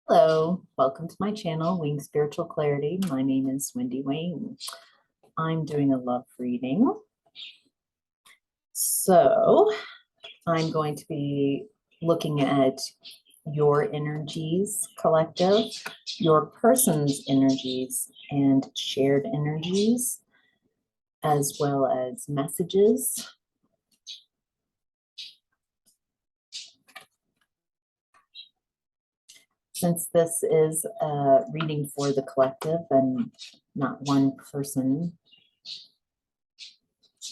Hello, welcome to my channel, Wing Spiritual Clarity. My name is Wendy Wing. I'm doing a love reading. So I'm going to be looking at your energies, collective, your person's energies, and shared energies, as well as messages. Since this is a reading for the collective and not one person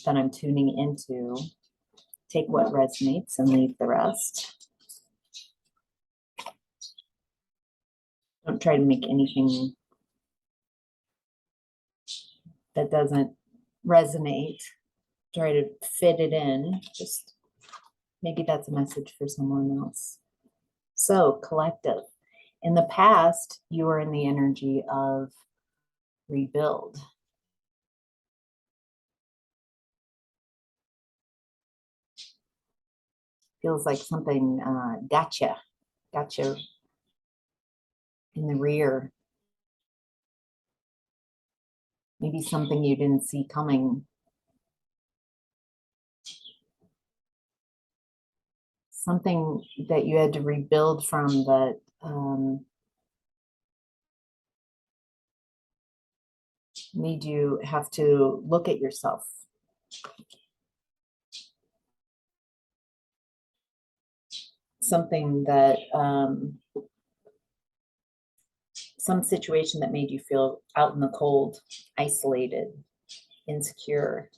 that I'm tuning into, take what resonates and leave the rest. Don't try to make anything that doesn't resonate. Try to fit it in. Just maybe that's a message for someone else. So, collective. In the past, you were in the energy of rebuild. Feels like something gotcha in the rear. Maybe something you didn't see coming. Something that you had to rebuild from that made you have to look at yourself. Something that, some situation that made you feel out in the cold, isolated, insecure.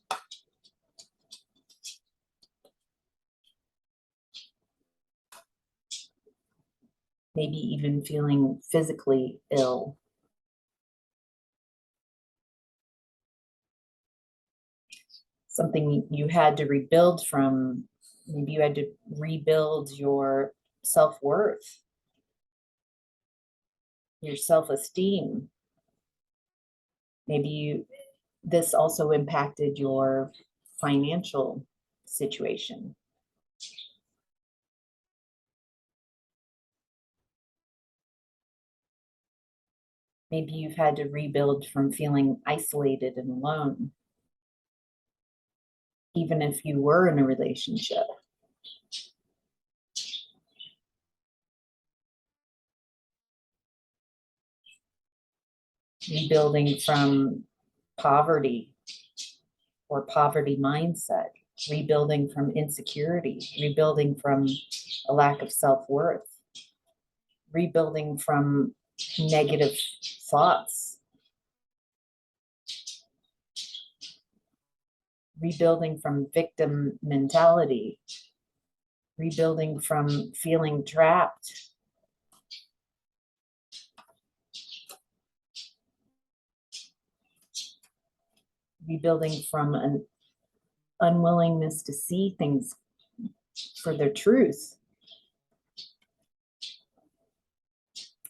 Maybe even feeling physically ill. Something you had to rebuild from. Maybe you had to rebuild your self-worth, your self-esteem. Maybe this also impacted your financial situation. Maybe you've had to rebuild from feeling isolated and alone, even if you were in a relationship. Rebuilding from poverty or poverty mindset, rebuilding from insecurity, rebuilding from a lack of self-worth, rebuilding from negative thoughts, rebuilding from victim mentality, rebuilding from feeling trapped, rebuilding from an unwillingness to see things for their truth.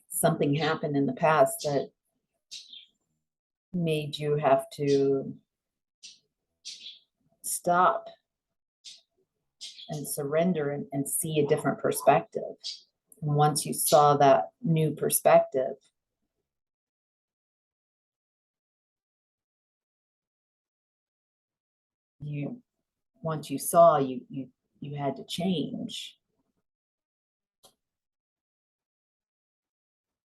Something happened in the past that made you have to stop and surrender and see a different perspective. And once you saw that new perspective, once you saw, you had to change.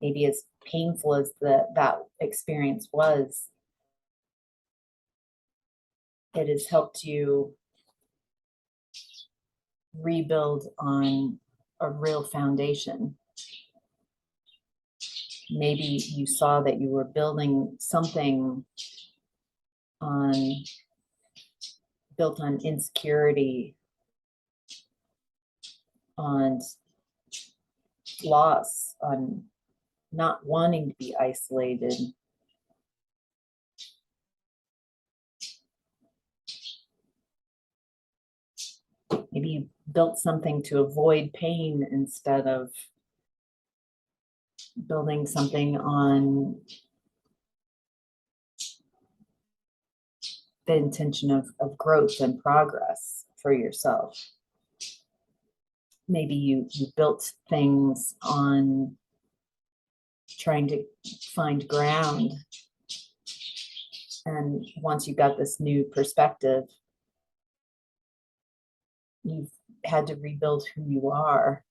Maybe as painful as that experience was, it has helped you rebuild on a real foundation. Maybe you saw that you were building something built on insecurity, on loss, on not wanting to be isolated. Maybe you built something to avoid pain instead of building something on the intention of growth and progress for yourself. Maybe you built things on trying to find ground. And once you got this new perspective, you've had to rebuild who you are.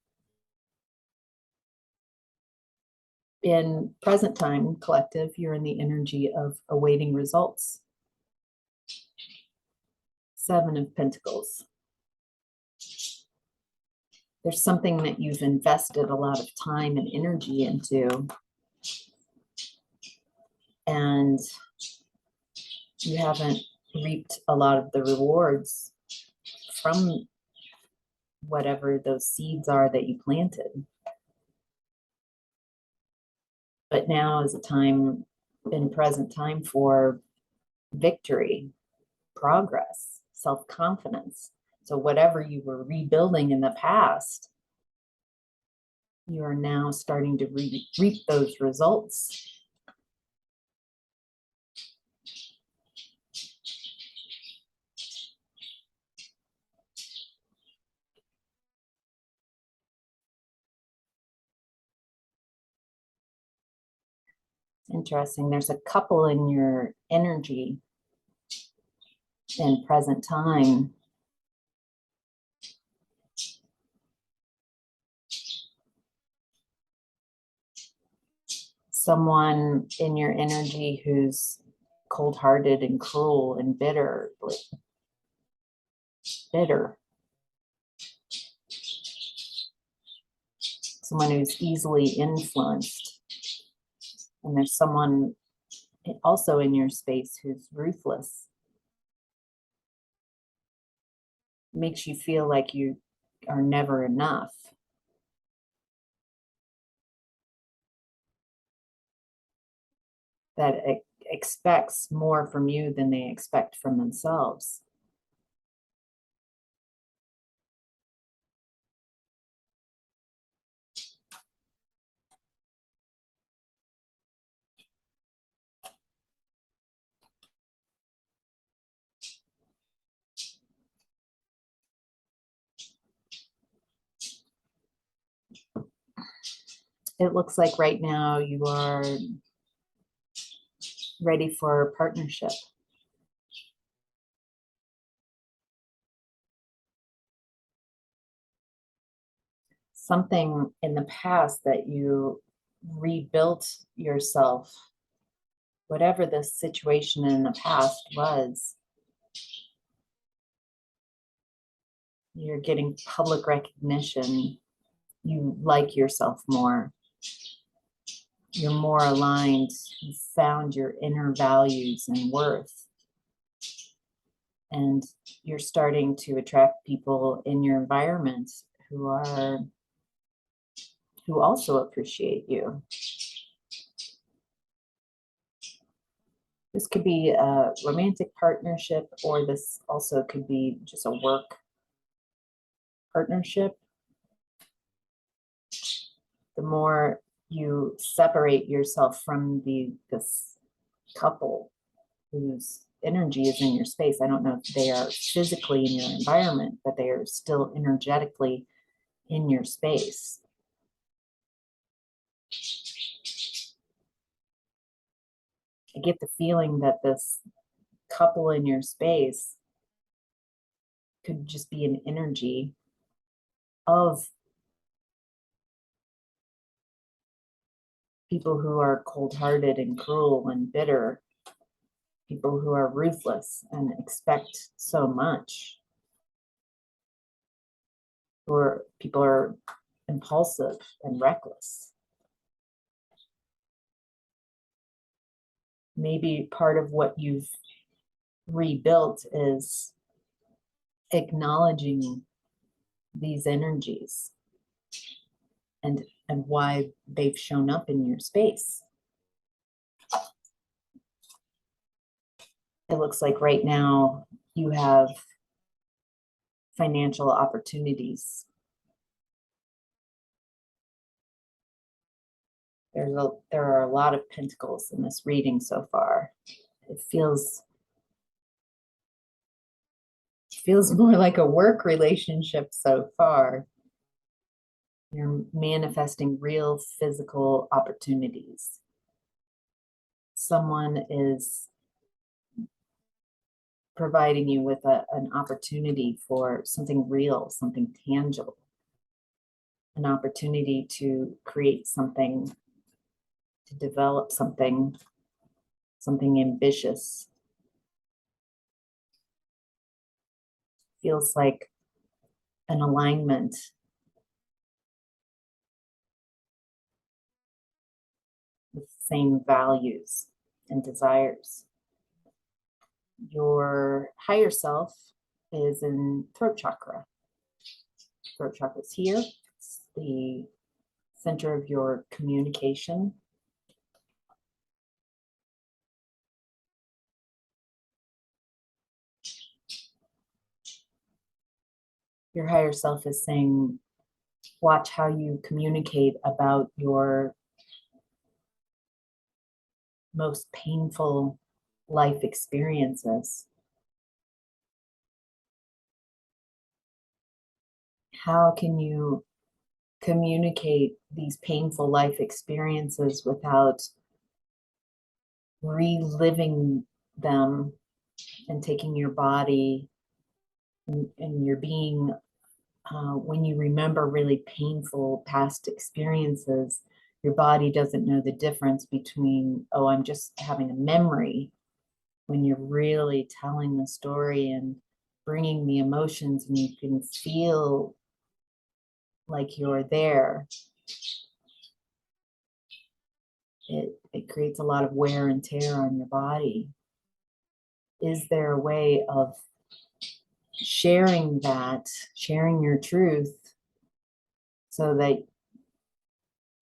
In present time, collective, you're in the energy of awaiting results. 7 of Pentacles. There's something that you've invested a lot of time and energy into, and you haven't reaped a lot of the rewards from whatever those seeds are that you planted. But now is a time in present time for victory, progress, self-confidence. So whatever you were rebuilding in the past, you are now starting to reap those results. Interesting. There's a couple in your energy in present time. Someone in your energy who's cold-hearted and cruel and bitter. Someone who's easily influenced. And there's someone also in your space who's ruthless. Makes you feel like you are never enough. That expects more from you than they expect from themselves. It looks like right now you are ready for a partnership. Something in the past that you rebuilt yourself, whatever the situation in the past was, you're getting public recognition. You like yourself more. You're more aligned. You found your inner values and worth. And you're starting to attract people in your environment who also appreciate you. This could be a romantic partnership, or this also could be just a work partnership. The more you separate yourself from this couple whose energy is in your space, I don't know if they are physically in your environment, but they are still energetically in your space. I get the feeling that this couple in your space could just be an energy of people who are cold-hearted and cruel and bitter, people who are ruthless and expect so much, or people are impulsive and reckless. Maybe part of what you've rebuilt is acknowledging these energies and why they've shown up in your space. It looks like right now you have financial opportunities. There are a lot of pentacles in this reading so far. It feels more like a work relationship so far. You're manifesting real physical opportunities. Someone is providing you with an opportunity for something real, something tangible, an opportunity to create something, to develop something, something ambitious. Feels like an alignment with the same values and desires. Your higher self is in throat chakra. Throat chakra is here. It's the center of your communication. Your higher self is saying, watch how you communicate about your most painful life experiences. How can you communicate these painful life experiences without reliving them and taking your body and your being, when you remember really painful past experiences, your body doesn't know the difference between, oh, I'm just having a memory, when you're really telling the story and bringing the emotions and you can feel like you're there. It creates a lot of wear and tear on your body. Is there a way of sharing that, sharing your truth, so that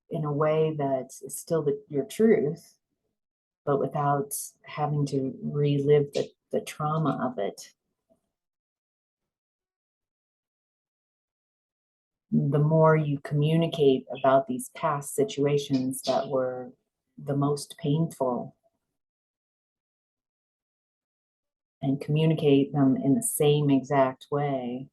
in a way that is still your truth, but without having to relive the trauma of it? The more you communicate about these past situations that were the most painful, and communicate them in the same exact way,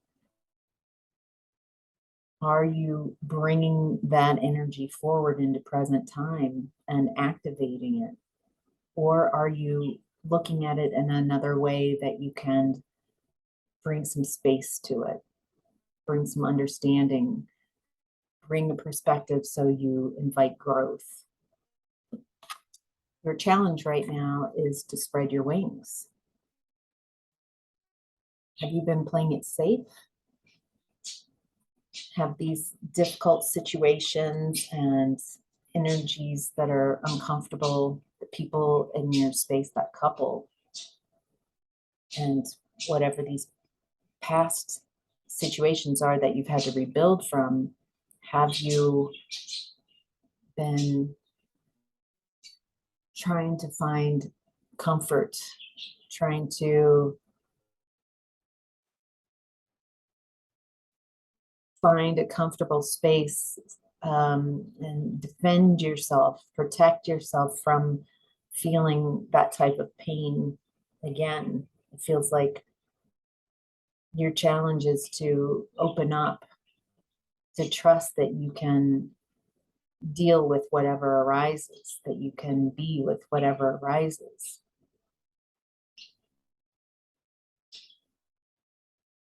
are you bringing that energy forward into present time and activating it? Or are you looking at it in another way that you can bring some space to it, bring some understanding, bring a perspective so you invite growth? Your challenge right now is to spread your wings. Have you been playing it safe? Have these difficult situations and energies that are uncomfortable, the people in your space, that couple, and whatever these past situations are that you've had to rebuild from, have you been trying to find comfort, trying to find a comfortable space, and defend yourself, protect yourself from feeling that type of pain again? It feels like your challenge is to open up, to trust that you can deal with whatever arises, that you can be with whatever arises.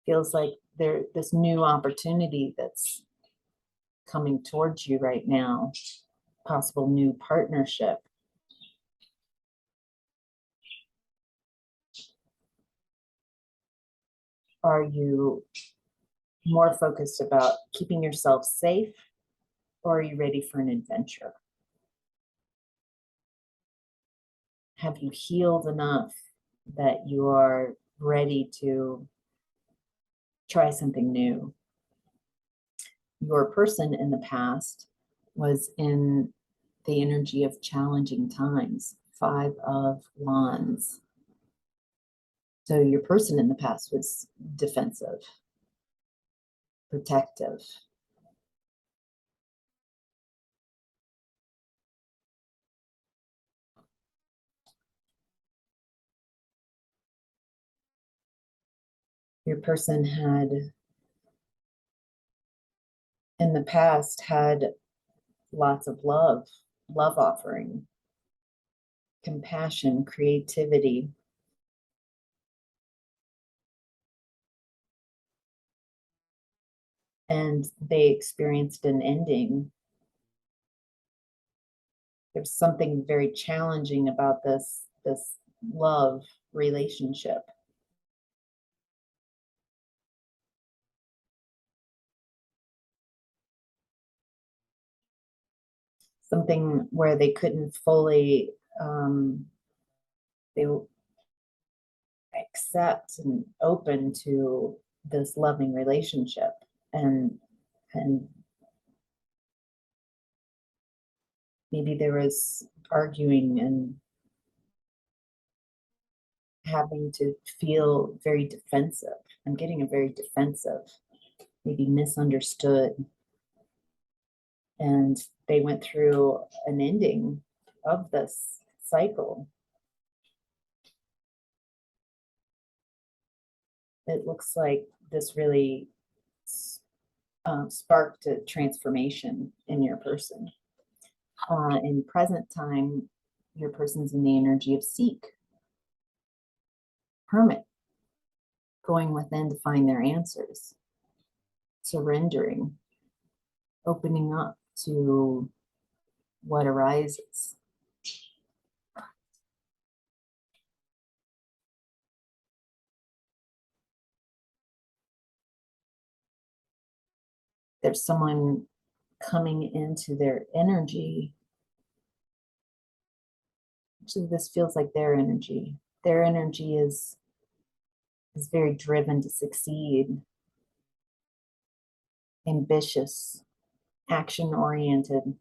Feels like this new opportunity that's coming towards you right now, possible new partnership. Are you more focused about keeping yourself safe, or are you ready for an adventure? Have you healed enough that you are ready to try something new? Your person in the past was in the energy of challenging times, 5 of Wands. So your person in the past was defensive, protective. Your person had in the past had lots of love offering, compassion, creativity. And they experienced an ending. There's something very challenging about this love relationship. Something where they couldn't fully they accept and open to this loving relationship, and maybe there was arguing and having to feel very defensive. I'm getting a very defensive, maybe misunderstood. And they went through an ending of this cycle. It looks like this really sparked a transformation in your person. In present time, your person's in the energy of seek, hermit, going within to find their answers, surrendering, opening up to what arises. There's someone coming into their energy. Actually, this feels like their energy. Their energy is very driven to succeed, ambitious, action-oriented,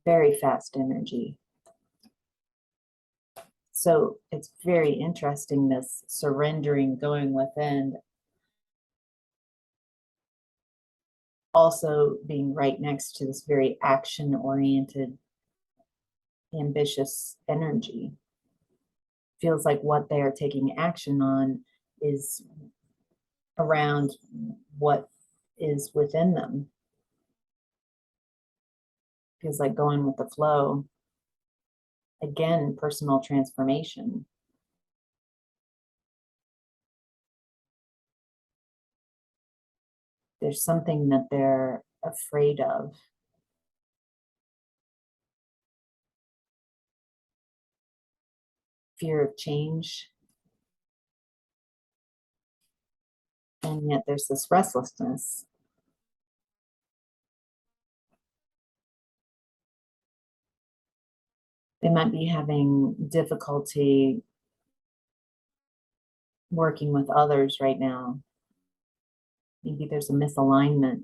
very fast energy. So it's very interesting, this surrendering, going within, also being right next to this very action-oriented, ambitious energy. Feels like what they are taking action on is around what is within them. Feels like going with the flow. Again, personal transformation. There's something that they're afraid of. Fear of change. And yet there's this restlessness. They might be having difficulty working with others right now. Maybe there's a misalignment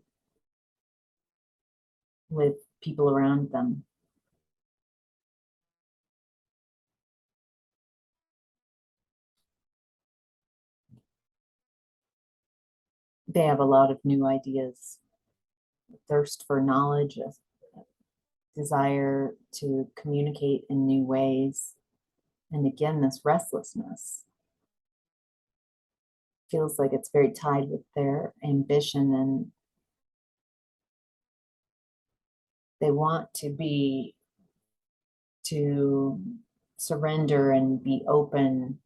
with people around them. They have a lot of new ideas, thirst for knowledge, a desire to communicate in new ways. And again, this restlessness feels like it's very tied with their ambition, and they want to surrender and be open.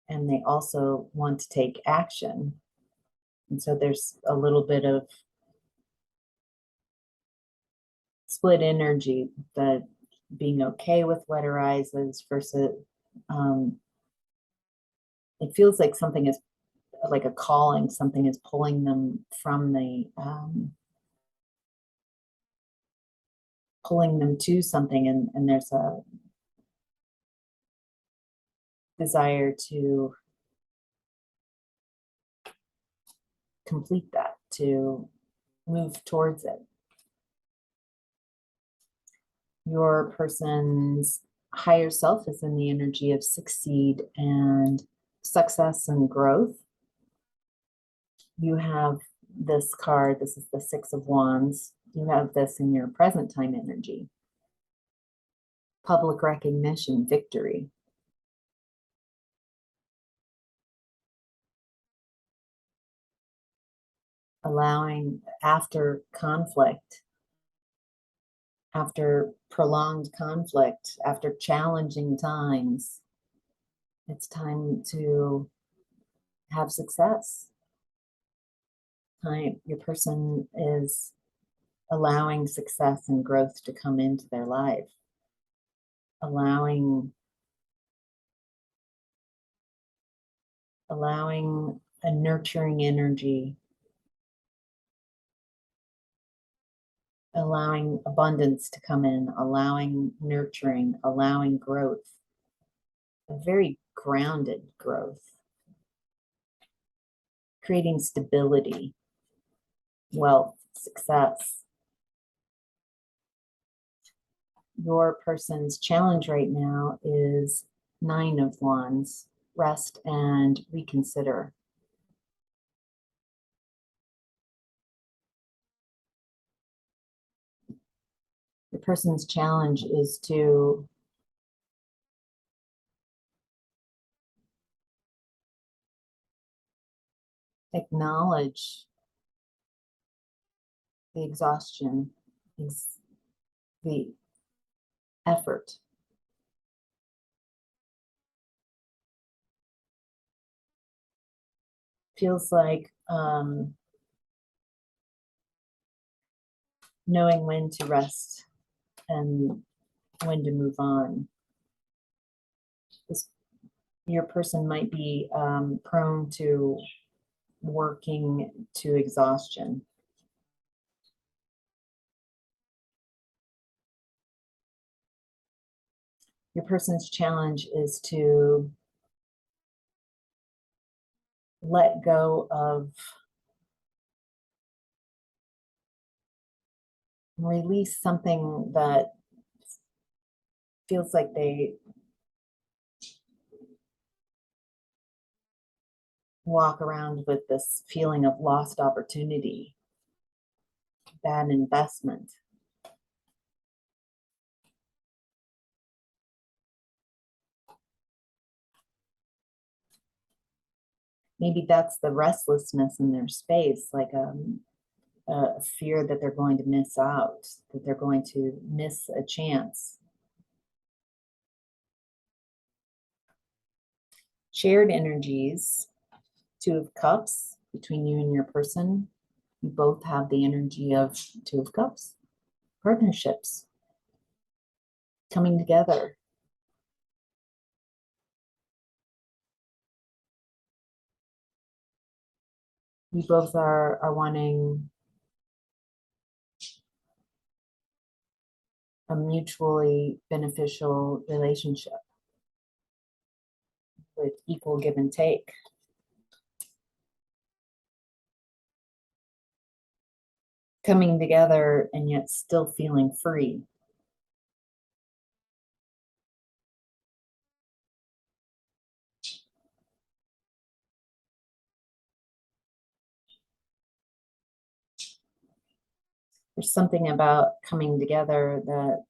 And they also want to take action. And so there's a little bit of split energy, the being okay with what arises versus it feels like something is like a calling, something is pulling them from the pulling them to something, and there's a desire to complete that, to move towards it. Your person's higher self is in the energy of succeed and success and growth. You have this card, this is the Six of Wands. You have this in your present time energy. Public recognition, victory. allowing after conflict, after prolonged conflict, after challenging times, it's time to have success. Your person is allowing success and growth to come into their life, allowing a nurturing energy, allowing abundance to come in, allowing nurturing, allowing growth, a very grounded growth, creating stability, wealth, success. Your person's challenge right now is 9 of Wands, rest and reconsider. The person's challenge is to acknowledge the exhaustion, the effort. Feels like knowing when to rest and when to move on. Your person might be prone to working to exhaustion. Your person's challenge is to let go of, release something that feels like they walk around with this feeling of lost opportunity, bad investment. Maybe that's the restlessness in their space, like a fear that they're going to miss out, that they're going to miss a chance. Shared energies, 2 of Cups between you and your person. You both have the energy of 2 of Cups. Partnerships, coming together. You both are wanting a mutually beneficial relationship with equal give and take. Coming together and yet still feeling free. There's something about coming together that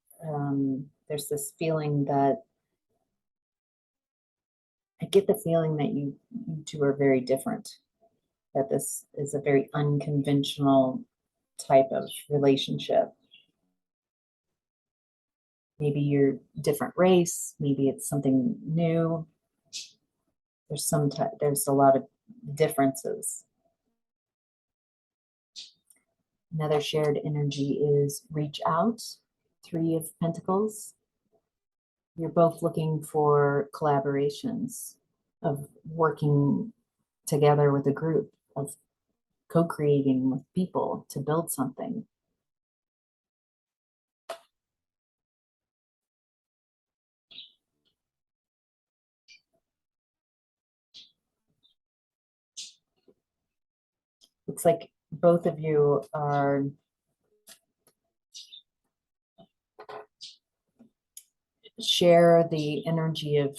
there's this feeling that I get the feeling that you 2 are very different, that this is a very unconventional type of relationship. Maybe you're different race, maybe it's something new. There's a lot of differences. Another shared energy is reach out, 3 of Pentacles. You're both looking for collaborations, of working together with a group, of co-creating with people to build something. Looks like both of you are share the energy of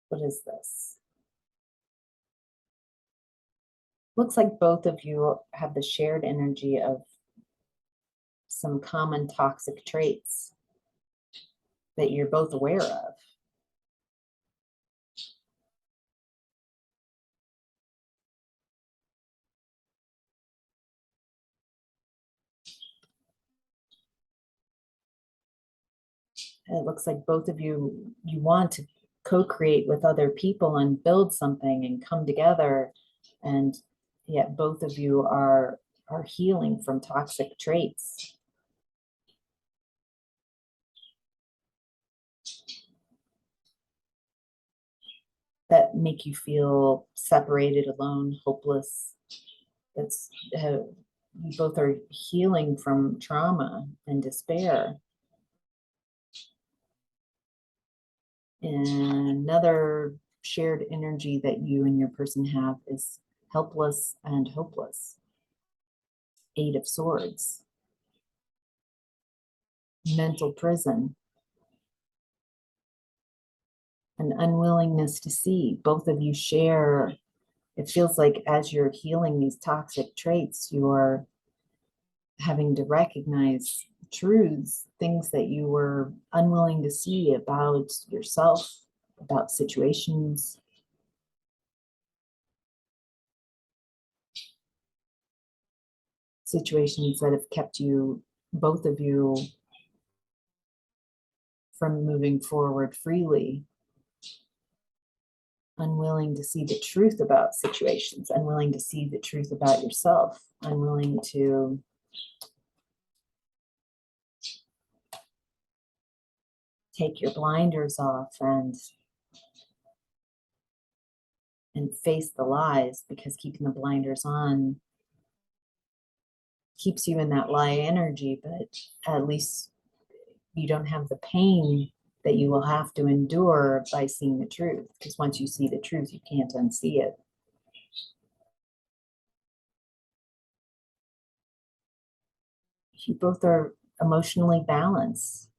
what is this? Looks like both of you have the shared energy of some common toxic traits. that you're both aware of. And it looks like both of you want to co-create with other people and build something and come together, and yet both of you are healing from toxic traits that make you feel separated, alone, hopeless. That's you both are healing from trauma and despair. And another shared energy that you and your person have is helpless and hopeless. Eight of Swords. Mental prison. An unwillingness to see. Both of you share. It feels like as you're healing these toxic traits, you're having to recognize truths, things that you were unwilling to see about yourself, about situations. Situations that have kept you, both of you, from moving forward freely. Unwilling to see the truth about situations, unwilling to see the truth about yourself, unwilling to take your blinders off and face the lies, because keeping the blinders on keeps you in that lie energy, but at least you don't have the pain that you will have to endure by seeing the truth, because once you see the truth, you can't unsee it. You both are emotionally balanced.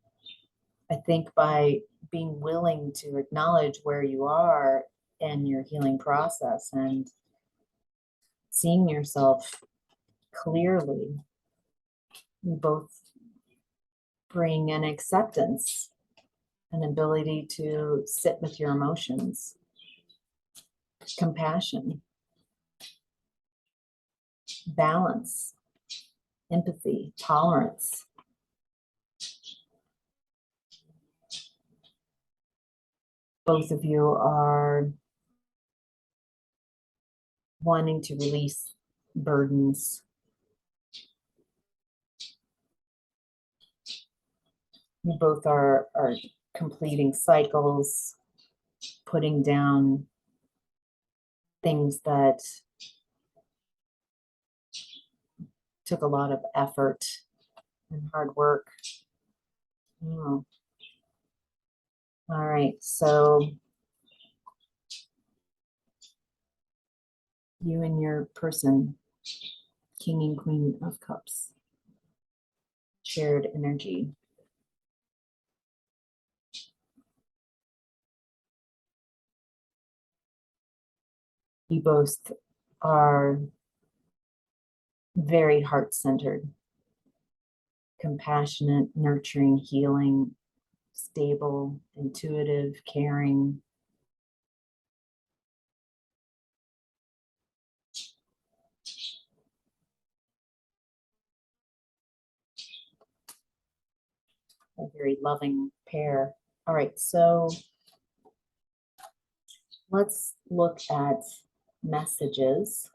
I think by being willing to acknowledge where you are in your healing process and seeing yourself clearly, you both bring an acceptance, an ability to sit with your emotions, compassion, balance, empathy, tolerance. Both of you are wanting to release burdens. You both are completing cycles, putting down things that took a lot of effort and hard work. Oh. All right, so you and your person, King and Queen of Cups, shared energy. You both are very heart-centered, compassionate, nurturing, healing, stable, intuitive, caring. A very loving pair. All right, so let's look at messages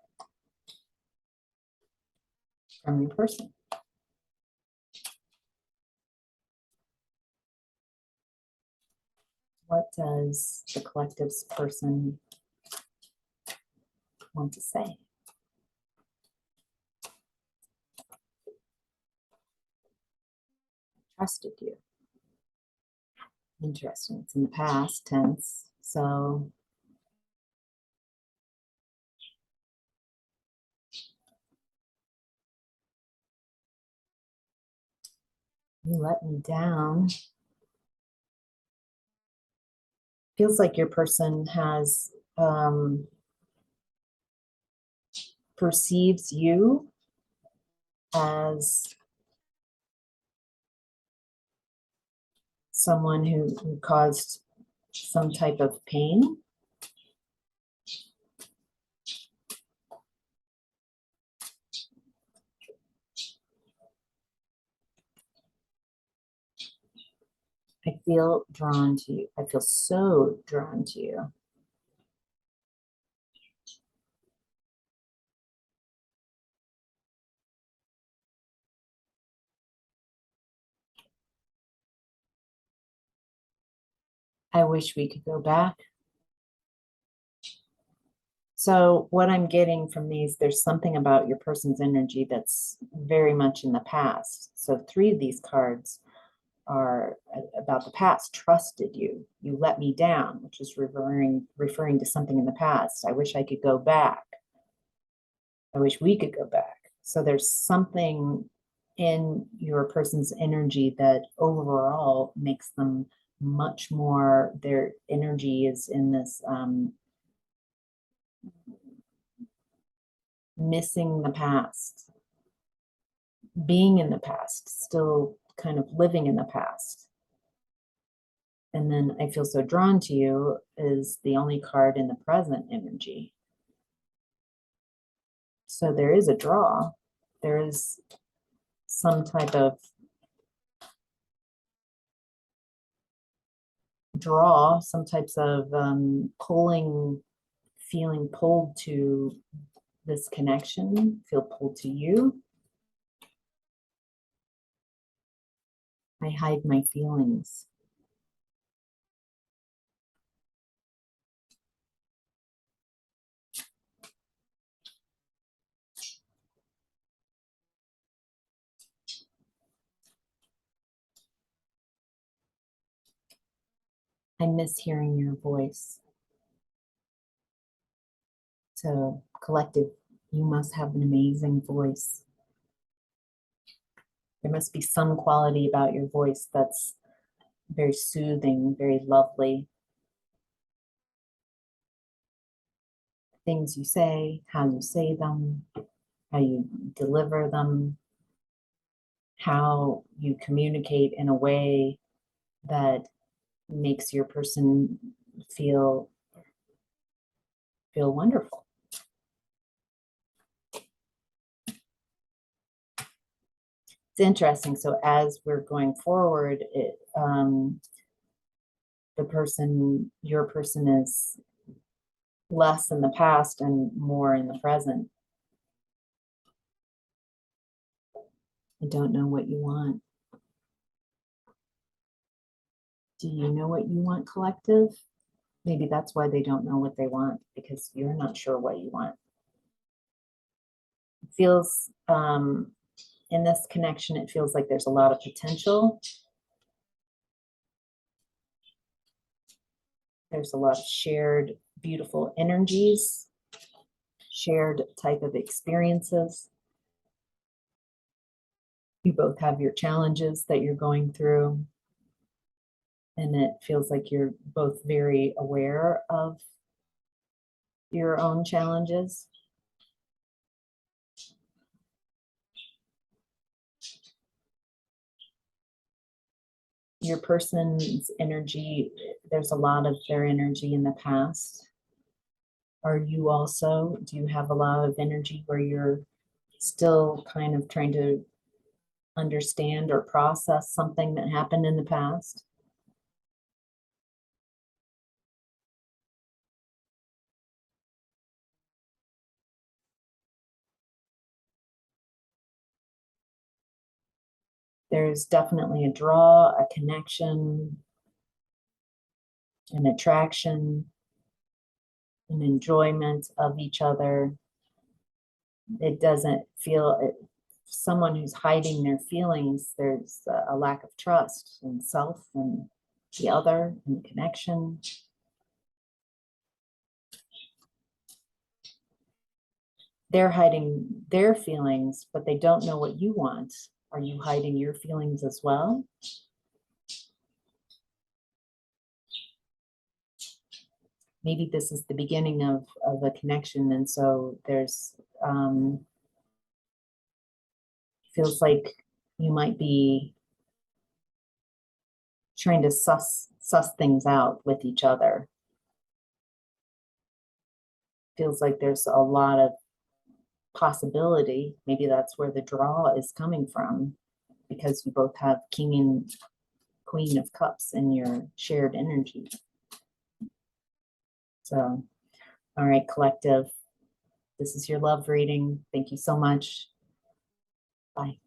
from your person. What does the collective's person want to say? Trusted you. Interesting. It's in the past tense. So you let me down. Feels like your person has perceives you as someone who caused some type of pain. I feel drawn to you. I feel so drawn to you. I wish we could go back. So what I'm getting from these, there's something about your person's energy that's very much in the past. So 3 of these cards are about the past. Trusted you. You let me down, which is referring to something in the past. I wish I could go back. I wish we could go back. So there's something in your person's energy that overall makes them much more, their energy is in this missing the past, being in the past, still kind of living in the past. And then I feel so drawn to you is the only card in the present energy. So there is a draw. There is some type of draw, some types of pulling, feeling pulled to this connection, feel pulled to you. I hide my feelings. I miss hearing your voice. So, collective, you must have an amazing voice. There must be some quality about your voice that's very soothing, very lovely. Things you say, how you say them, how you deliver them, how you communicate in a way that makes your person feel wonderful. It's interesting. So as we're going forward, your person is less in the past and more in the present. I don't know what you want. Do you know what you want, collective? Maybe that's why they don't know what they want, because you're not sure what you want. It feels, in this connection, it feels like there's a lot of potential. There's a lot of shared, beautiful energies, shared type of experiences. You both have your challenges that you're going through. And it feels like you're both very aware of your own challenges. Your person's energy, there's a lot of their energy in the past. Are you also, do you have a lot of energy where you're still kind of trying to understand or process something that happened in the past? There's definitely a draw, a connection, an attraction, an enjoyment of each other. It doesn't feel, someone who's hiding their feelings, there's a lack of trust in self and the other and connection. They're hiding their feelings, but they don't know what you want. Are you hiding your feelings as well? Maybe this is the beginning of a connection, and so there's feels like you might be trying to suss things out with each other. Feels like there's a lot of possibility. Maybe that's where the draw is coming from, because you both have King and Queen of Cups in your shared energy. So, all right, collective, this is your love reading. Thank you so much. Bye.